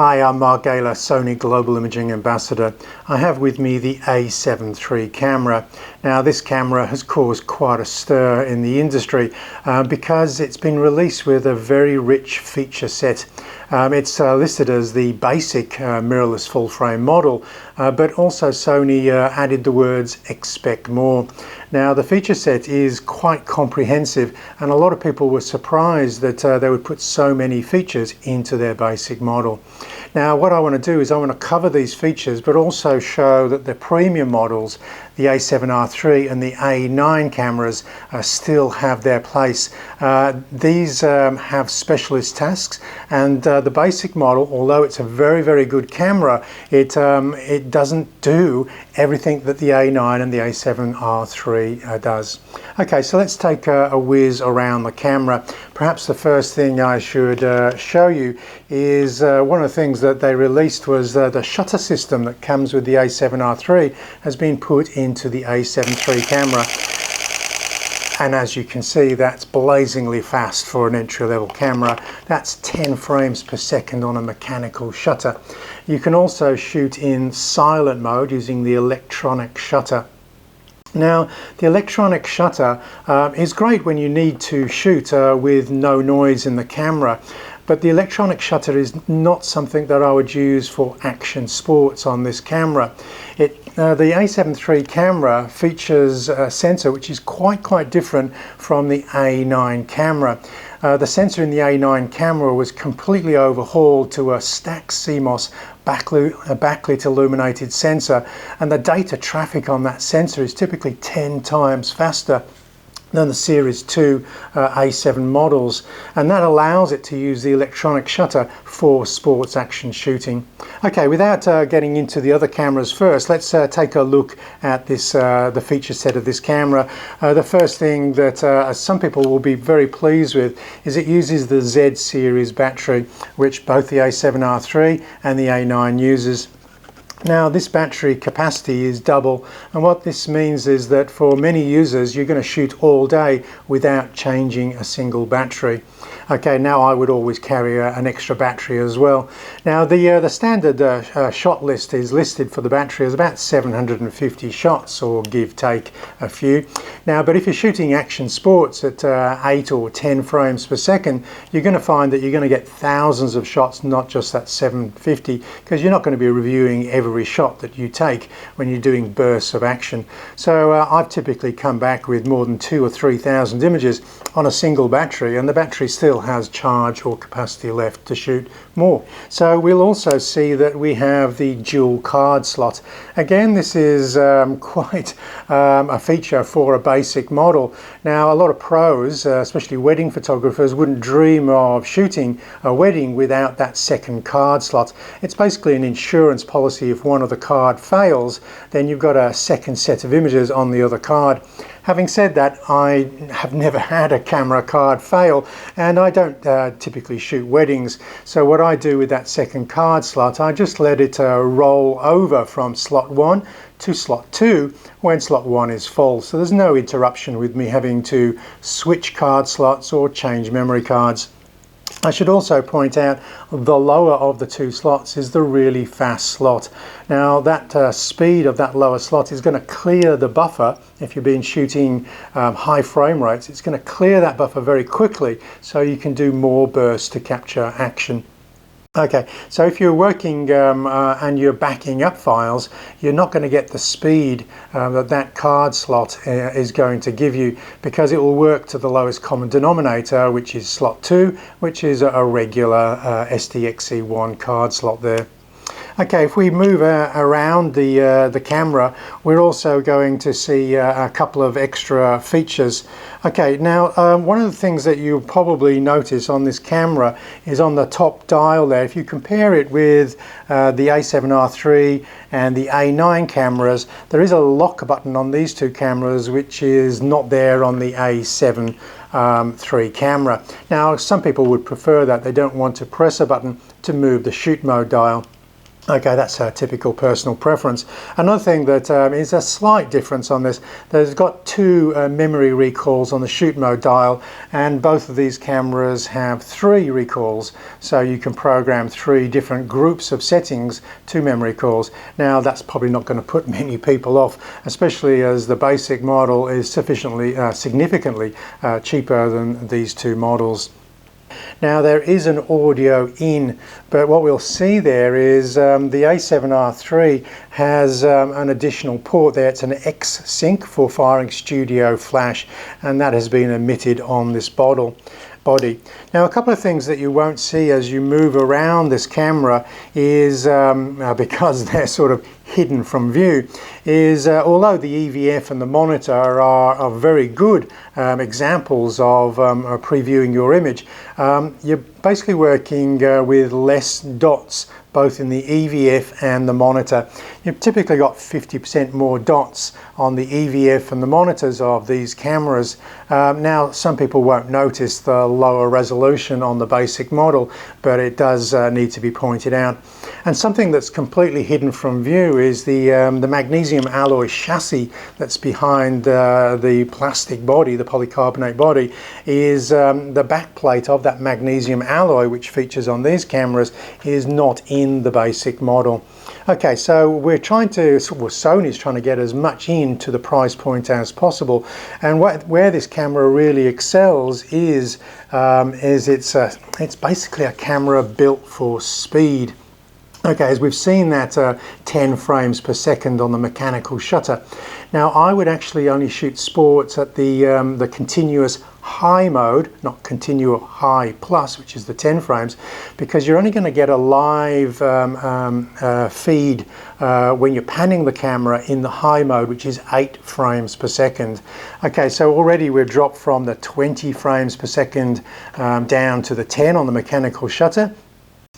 Hi, I'm Mark Gaylor, Sony Global Imaging Ambassador. I have with me the A7III camera. Now this camera has caused quite a stir in the industry because it's been released with a very rich feature set. It's listed as the basic mirrorless full frame model, but also Sony added the words "expect more." Now the feature set is quite comprehensive, and a lot of people were surprised that they would put so many features into their basic model. Now what I want to do is I want to cover these features, but also show that the premium models, the A7III and the A9 cameras, still have their place. These have specialist tasks, and the basic model, although it's a very good camera, it doesn't do everything that the A9 and the A7III does. Okay, so let's take a whiz around the camera. Perhaps the first thing I should show you is one of the things that they released was the shutter system that comes with the A7III has been put into the A7III camera. And as you can see, that's blazingly fast for an entry-level camera. That's 10 frames per second on a mechanical shutter. You can also shoot in silent mode using the electronic shutter. Now, the electronic shutter is great when you need to shoot with no noise in the camera, but the electronic shutter is not something that I would use for action sports on this camera. The A7III camera features a sensor which is quite different from the A9 camera. The sensor in the A9 camera was completely overhauled to a stacked CMOS backlit illuminated sensor, and the data traffic on that sensor is typically 10 times faster than the Series 2 A7 models, and that allows it to use the electronic shutter for sports action shooting. Okay, without getting into the other cameras first, let's take a look at this the feature set of this camera. The first thing that some people will be very pleased with is it uses the Z series battery, which both the A7III and the A9 uses. Now this battery capacity is double, and what this means is that for many users you're going to shoot all day without changing a single battery. Okay, now I would always carry an extra battery as well. Now the standard shot list is listed for the battery as about 750 shots, or give take a few. Now but if you're shooting action sports at 8 or 10 frames per second, you're going to find that you're going to get thousands of shots, not just that 750, because you're not going to be reviewing every shot that you take when you're doing bursts of action. So I've typically come back with more than 2,000 or 3,000 images on a single battery, and the battery still has charge or capacity left to shoot more. So we'll also see that we have the dual card slot. Again, this is quite a feature for a basic model. Now a lot of pros, especially wedding photographers, wouldn't dream of shooting a wedding without that second card slot. It's basically an insurance policy. If one of the card fails, then you've got a second set of images on the other card. Having said that, I have never had a camera card fail, and I don't typically shoot weddings. So what I do with that second card slot, I just let it roll over from slot 1 to slot 2 when slot 1 is full. So there's no interruption with me having to switch card slots or change memory cards. I should also point out the lower of the two slots is the really fast slot. Now that speed of that lower slot is going to clear the buffer. If you've been shooting high frame rates, it's going to clear that buffer very quickly so you can do more bursts to capture action. Okay, so if you're working and you're backing up files, you're not going to get the speed that card slot is going to give you, because it will work to the lowest common denominator, which is slot 2, which is a regular SDXC1 card slot there. Okay, if we move around the camera, we're also going to see a couple of extra features. Okay, now one of the things that you'll probably notice on this camera is on the top dial there. If you compare it with the A7III and the A9 cameras, there is a lock button on these two cameras which is not there on the A7III camera. Now some people would prefer that. They don't want to press a button to move the shoot mode dial. Okay, that's a typical personal preference. Another thing that is a slight difference on this, there's got two memory recalls on the shoot mode dial, and both of these cameras have 3 recalls, so you can program 3 different groups of settings to memory calls. Now that's probably not going to put many people off, especially as the basic model is significantly cheaper than these 2 models. Now there is an audio in, but what we'll see there is the A7III has an additional port there. It's an X-Sync for firing studio flash, and that has been omitted on this body. Now a couple of things that you won't see as you move around this camera is, because they're sort of hidden from view, is although the EVF and the monitor are very good examples of previewing your image, you're basically working with less dots both in the EVF and the monitor. You've typically got 50% more dots on the EVF and the monitors of these cameras. Now some people won't notice the lower resolution on the basic model, but it does need to be pointed out. And something that's completely hidden from view is the magnesium alloy chassis that's behind the plastic body, the polycarbonate body, is the backplate of that magnesium alloy, which features on these cameras, is not in the basic model. Okay, so we're trying to, well, Sony's trying to get as much into the price point as possible, and where this camera really excels is it's basically a camera built for speed. Okay, as we've seen that 10 frames per second on the mechanical shutter. Now I would actually only shoot sports at the continuous high mode, not continual high plus, which is the 10 frames, because you're only going to get a live feed when you're panning the camera in the high mode, which is 8 frames per second. Okay, so already we've dropped from the 20 frames per second down to the 10 on the mechanical shutter.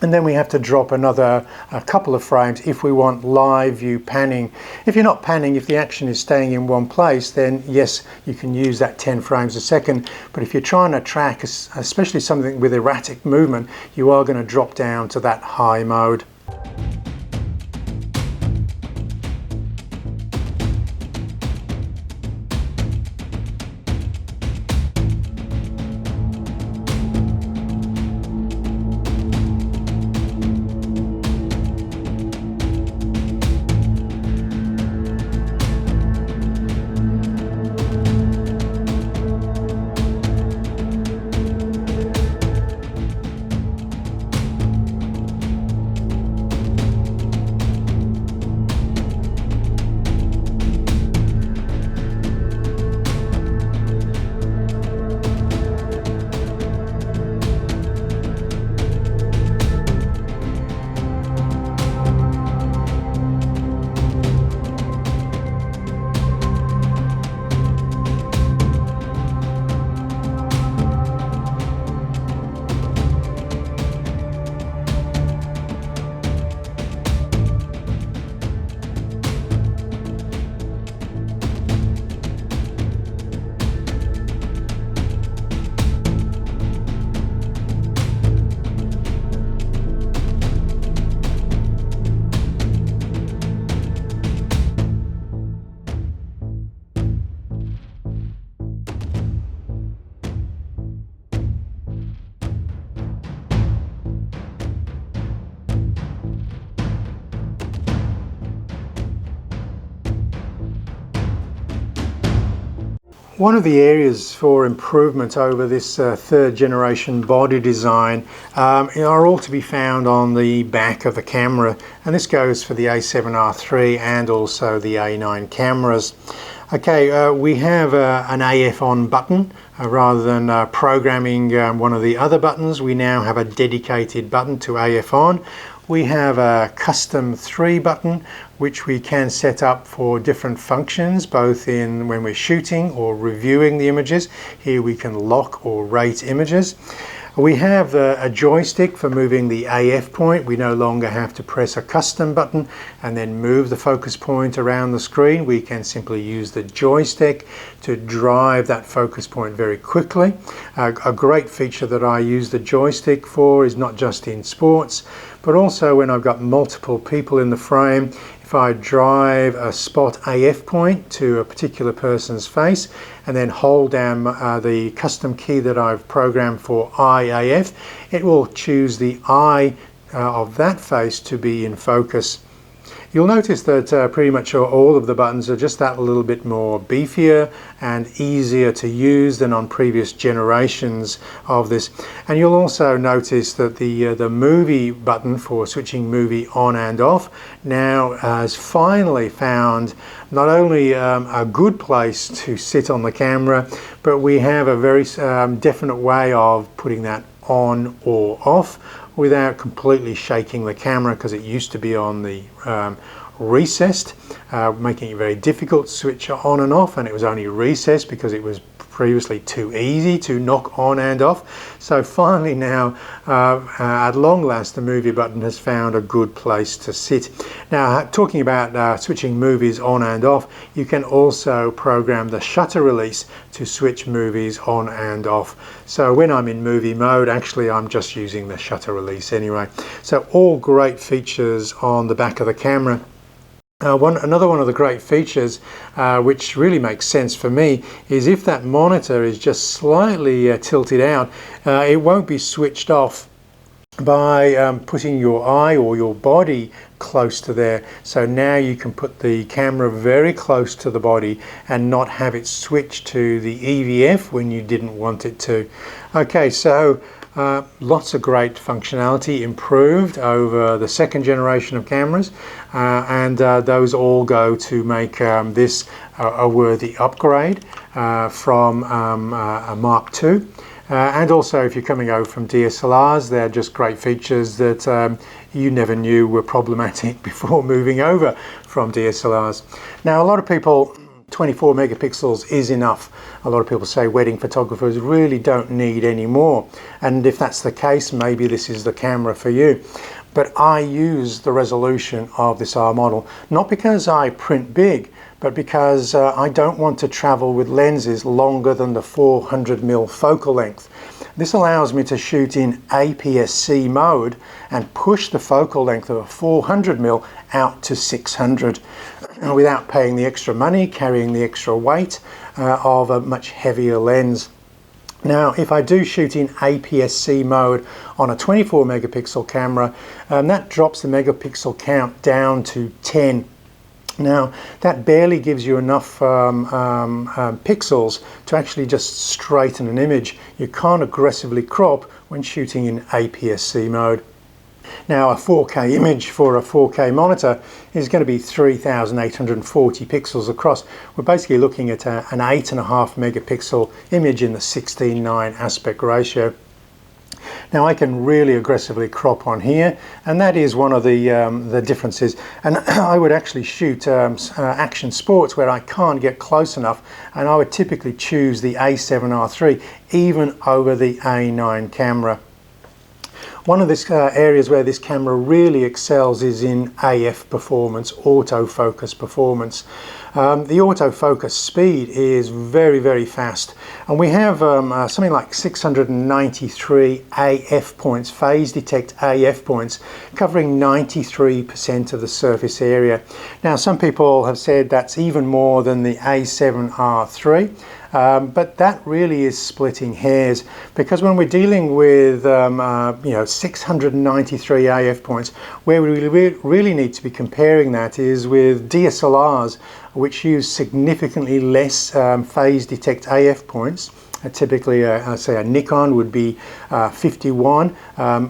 And then we have to drop a couple of frames if we want live view panning. If you're not panning, if the action is staying in one place, then yes, you can use that 10 frames a second. But if you're trying to track, especially something with erratic movement, you are going to drop down to that high mode. One of the areas for improvement over this third generation body design are all to be found on the back of the camera, and this goes for the A7III and also the A9 cameras. Okay, we have an AF on button. Rather than programming one of the other buttons, we now have a dedicated button to AF on. We have a custom 3 button which we can set up for different functions, both in when we're shooting or reviewing the images. Here we can lock or rate images. We have a joystick for moving the AF point. We no longer have to press a custom button and then move the focus point around the screen. We can simply use the joystick to drive that focus point very quickly. A great feature that I use the joystick for is not just in sports, but also when I've got multiple people in the frame. If I drive a spot AF point to a particular person's face and then hold down the custom key that I've programmed for IAF, it will choose the eye of that face to be in focus. You'll notice that pretty much all of the buttons are just that little bit more beefier and easier to use than on previous generations of this. And you'll also notice that the movie button for switching movie on and off now has finally found not only a good place to sit on the camera, but we have a very definite way of putting that on or off without completely shaking the camera, because it used to be on the recessed, making it very difficult to switch on and off, and it was only recessed because it was previously too easy to knock on and off. So finally now, at long last, the movie button has found a good place to sit. Now, talking about switching movies on and off, you can also program the shutter release to switch movies on and off. So when I'm in movie mode, actually I'm just using the shutter release anyway. So all great features on the back of the camera. Another one of the great features, which really makes sense for me, is if that monitor is just slightly tilted out, it won't be switched off by putting your eye or your body close to there. So now you can put the camera very close to the body and not have it switch to the EVF when you didn't want it to. Okay, so lots of great functionality improved over the second generation of cameras, and those all go to make this a worthy upgrade from a Mark II. And also, if you're coming over from DSLRs, they're just great features that you never knew were problematic before moving over from DSLRs. Now, a lot of people, 24 megapixels is enough. A lot of people say wedding photographers really don't need any more. And if that's the case, maybe this is the camera for you. But I use the resolution of this R model, not because I print big, but because I don't want to travel with lenses longer than the 400mm focal length. This allows me to shoot in APS-C mode and push the focal length of a 400mm out to 600 without paying the extra money, carrying the extra weight of a much heavier lens. Now, if I do shoot in APS-C mode on a 24 megapixel camera, that drops the megapixel count down to 10. Now, that barely gives you enough pixels to actually just straighten an image. You can't aggressively crop when shooting in APS-C mode. Now, a 4K image for a 4K monitor is going to be 3,840 pixels across. We're basically looking at an 8.5 megapixel image in the 16:9 aspect ratio. Now, I can really aggressively crop on here, and that is one of the differences. And I would actually shoot action sports where I can't get close enough, and I would typically choose the A7III even over the A9 camera. One of the areas where this camera really excels is in AF performance, autofocus performance. The autofocus speed is very, very fast, and we have something like 693 AF points, phase detect AF points, covering 93% of the surface area. Now, some people have said that's even more than the A7III. But that really is splitting hairs, because when we're dealing with 693 AF points, where we really need to be comparing that is with DSLRs, which use significantly less phase detect AF points. Typically, say a Nikon would be 51,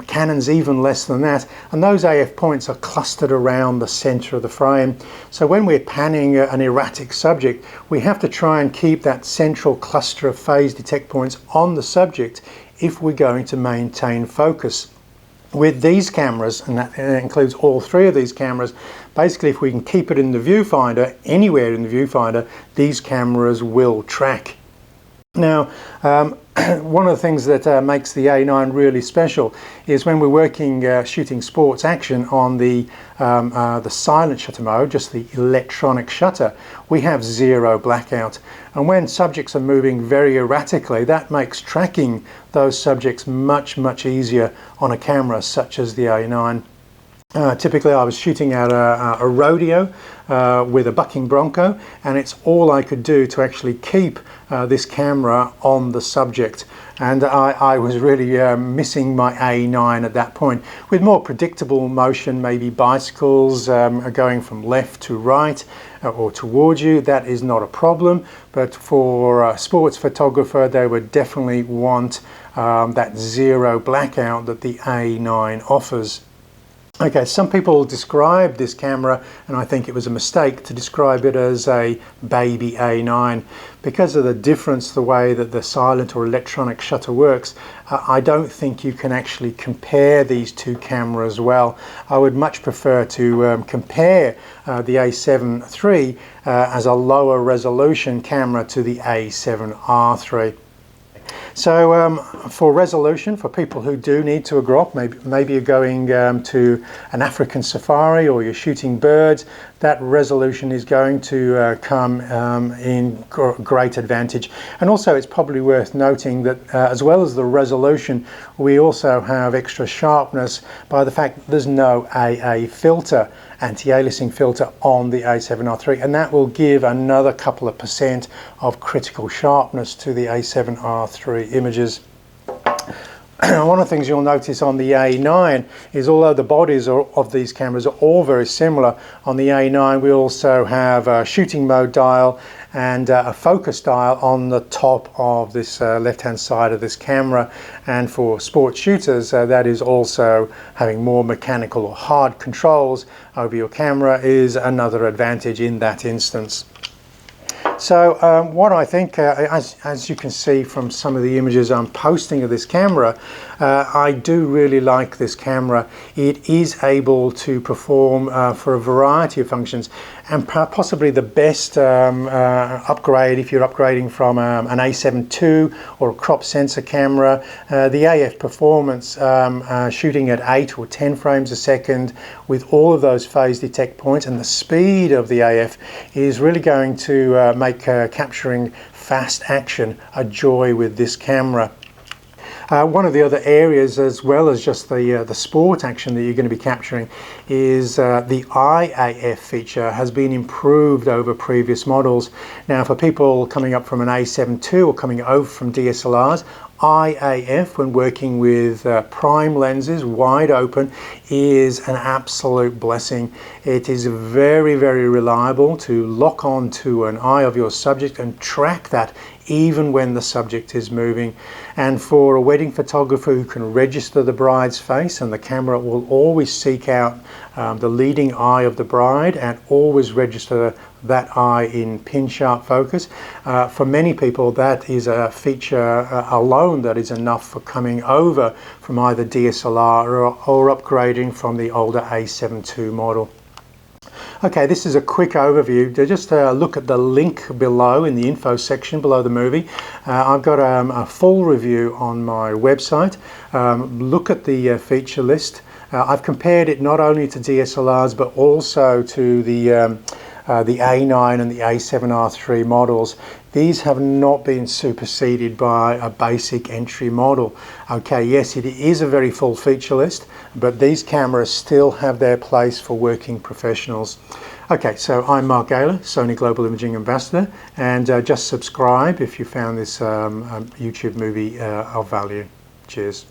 Canon's even less than that, and those AF points are clustered around the center of the frame. So when we're panning an erratic subject, we have to try and keep that central cluster of phase detect points on the subject if we're going to maintain focus. With these cameras, and that includes all three of these cameras, basically if we can keep it in the viewfinder, anywhere in the viewfinder, these cameras will track. Now, one of the things that makes the A9 really special is when we're working shooting sports action on the silent shutter mode, just the electronic shutter, we have zero blackout. And when subjects are moving very erratically, that makes tracking those subjects much, much easier on a camera such as the A9. Typically I was shooting at a rodeo with a bucking bronco, and it's all I could do to actually keep this camera on the subject. And I was really missing my A9 at that point. With more predictable motion, maybe bicycles are going from left to right or towards you, that is not a problem. But for a sports photographer, they would definitely want that zero blackout that the A9 offers. Okay, some people describe this camera, and I think it was a mistake to describe it as a baby A9. Because of the difference, the way that the silent or electronic shutter works, I don't think you can actually compare these two cameras well. I would much prefer to compare the A7 III as a lower resolution camera to the A7R III. So for resolution, for people who do need to crop, maybe you're going to an African safari or you're shooting birds, that resolution is going to come in great advantage. And also it's probably worth noting that as well as the resolution, we also have extra sharpness by the fact that there's no AA filter, anti-aliasing filter on the A7R III, and that will give another couple of % of critical sharpness to the A7R III images. One of the things you'll notice on the A9 is, although the bodies of these cameras are all very similar, on the A9 we also have a shooting mode dial and a focus dial on the top of this left hand side of this camera. And for sports shooters, that is also having more mechanical or hard controls over your camera is another advantage in that instance. So what I think, as you can see from some of the images I'm posting of this camera, I do really like this camera. It is able to perform for a variety of functions, and possibly the best upgrade if you're upgrading from an A7 II or a crop sensor camera. The AF performance, shooting at 8 or 10 frames a second with all of those phase detect points, and the speed of the AF is really going to make capturing fast action a joy with this camera. One of the other areas, as well as just the sport action that you're going to be capturing, is the IAF feature has been improved over previous models. Now, for people coming up from an A7 II or coming over from DSLRs, IAF, when working with prime lenses wide open, is an absolute blessing. It is very, very reliable to lock on to an eye of your subject and track that even when the subject is moving. And for a wedding photographer who can register the bride's face, and the camera will always seek out the leading eye of the bride and always register that eye in pin sharp focus. For many people, that is a feature alone that is enough for coming over from either DSLR or upgrading from the older A7 II model. Okay, this is a quick overview. Just look at the link below in the info section below the movie. I've got a full review on my website. Look at the feature list. I've compared it not only to DSLRs but also to the A9 and the A7R III models. These have not been superseded by a basic entry model. Okay, yes, it is a very full feature list, but these cameras still have their place for working professionals. Okay, so I'm Mark Gaylor, Sony Global Imaging Ambassador, and just subscribe if you found this YouTube movie of value. Cheers.